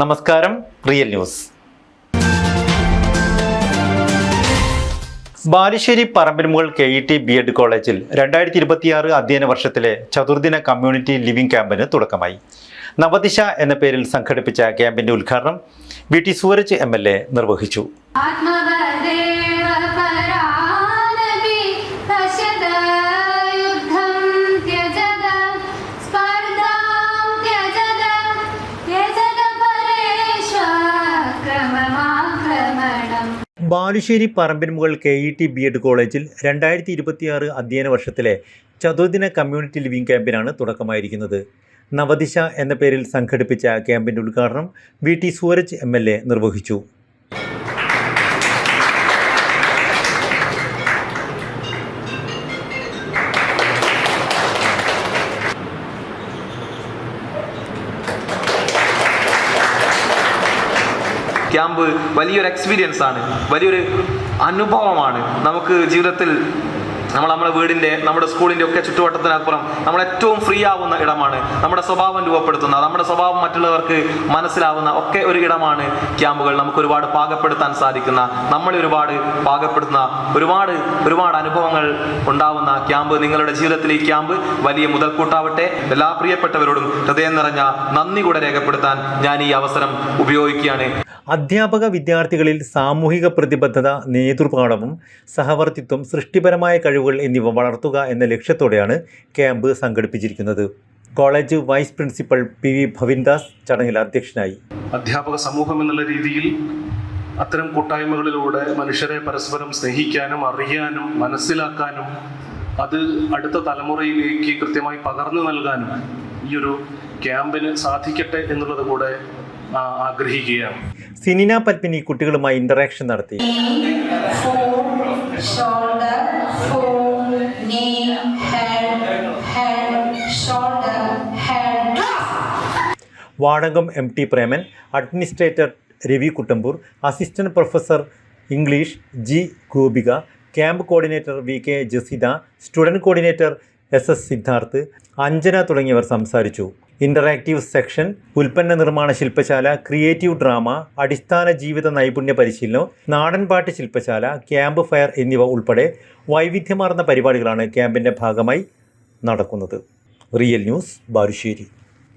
നമസ്കാരം, real news. Balussery Parambilmukal KET BEd കോളേജിൽ 2026 അധ്യയന വർഷത്തിലെ ചതുർദിന കമ്മ്യൂണിറ്റി ലിവിംഗ് ക്യാമ്പിന് തുടക്കമായി. നവദിശ എന്ന പേരിൽ സംഘടിപ്പിച്ച ക്യാമ്പിന്റെ ഉദ്ഘാടനം VT സൂരജ് MLA നിർവഹിച്ചു. ബാലുശ്ശേരി പറമ്പിൽമുകൾ KET BEd കോളേജിൽ 2026 അധ്യയന വർഷത്തിലെ ചതുർദിന കമ്മ്യൂണിറ്റി ലിവിംഗ് ക്യാമ്പിനാണ് തുടക്കമായിരിക്കുന്നത്. നവദിശ എന്ന പേരിൽ സംഘടിപ്പിച്ച ക്യാമ്പിൻ്റെ ഉദ്ഘാടനം VT സൂരജ് MLA നിർവഹിച്ചു. ക്യാമ്പ് വലിയൊരു എക്സ്പീരിയൻസ് ആണ്, വലിയൊരു അനുഭവമാണ്. നമുക്ക് ജീവിതത്തിൽ നമ്മുടെ വീടിൻ്റെ, നമ്മുടെ സ്കൂളിൻ്റെ ഒക്കെ ചുറ്റുവട്ടത്തിനപ്പുറം നമ്മൾ ഏറ്റവും ഫ്രീ ആവുന്ന ഇടമാണ്. നമ്മുടെ സ്വഭാവം രൂപപ്പെടുത്തുന്ന, നമ്മുടെ സ്വഭാവം മറ്റുള്ളവർക്ക് മനസ്സിലാവുന്ന ഒക്കെ ഒരു ഇടമാണ് ക്യാമ്പുകൾ. നമുക്ക് ഒരുപാട് പാകപ്പെടുത്താൻ സാധിക്കുന്ന, നമ്മളെ ഒരുപാട് പാകപ്പെടുത്തുന്ന ഒരുപാട് അനുഭവങ്ങൾ ഉണ്ടാവുന്ന ക്യാമ്പ്. നിങ്ങളുടെ ജീവിതത്തിൽ ഈ ക്യാമ്പ് വലിയ മുതൽക്കൂട്ടാവട്ടെ. എല്ലാ പ്രിയപ്പെട്ടവരോടും ഹൃദയം നിറഞ്ഞ നന്ദി കൂടെ രേഖപ്പെടുത്താൻ ഞാൻ ഈ അവസരം ഉപയോഗിക്കുകയാണ്. അധ്യാപക വിദ്യാർത്ഥികളിൽ സാമൂഹിക പ്രതിബദ്ധത, നേതൃപാഠവും സഹവർത്തിത്വം, സൃഷ്ടിപരമായ കഴിവുകൾ എന്നിവ വളർത്തുക എന്ന ലക്ഷ്യത്തോടെയാണ് ക്യാമ്പ് സംഘടിപ്പിച്ചിരിക്കുന്നത്. കോളേജ് വൈസ് പ്രിൻസിപ്പൽ PV ഭവിൻദാസ് ചടങ്ങിൽ അധ്യക്ഷനായി. അധ്യാപക സമൂഹം എന്നുള്ള രീതിയിൽ അത്തരം കൂട്ടായ്മകളിലൂടെ മനുഷ്യരെ പരസ്പരം സ്നേഹിക്കാനും അറിയാനും മനസ്സിലാക്കാനും അത് അടുത്ത തലമുറയിലേക്ക് കൃത്യമായി പകർന്നു നൽകാനും ഈ ഒരു ക്യാമ്പിന് സാധിക്കട്ടെ എന്നുള്ളത് കൂടെ ആഗ്രഹിക്കുകയാണ്. സിനിന പത്മിനി കുട്ടികളുമായി ഇന്ററാക്ഷൻ നടത്തി. വാടകം MT Preman, administrator Ravi Kuttampur, assistant professor English G Gopika, camp coordinator VK Jasitha, student coordinator SS Siddharth, Anjana തുടങ്ങിയവർ സംസാരിച്ചു. ഇൻ്ററാക്റ്റീവ് സെക്ഷൻ, ഉൽപ്പന്ന നിർമ്മാണ ശില്പശാല, ക്രിയേറ്റീവ് ഡ്രാമ, അടിസ്ഥാന ജീവിത നൈപുണ്യ പരിശീലനം, നാടൻപാട്ട് ശില്പശാല, ക്യാമ്പ് ഫയർ എന്നിവ ഉൾപ്പെടെ വൈവിധ്യമാർന്ന പരിപാടികളാണ് ക്യാമ്പിൻ്റെ ഭാഗമായി നടക്കുന്നത്. Real news, Balussery.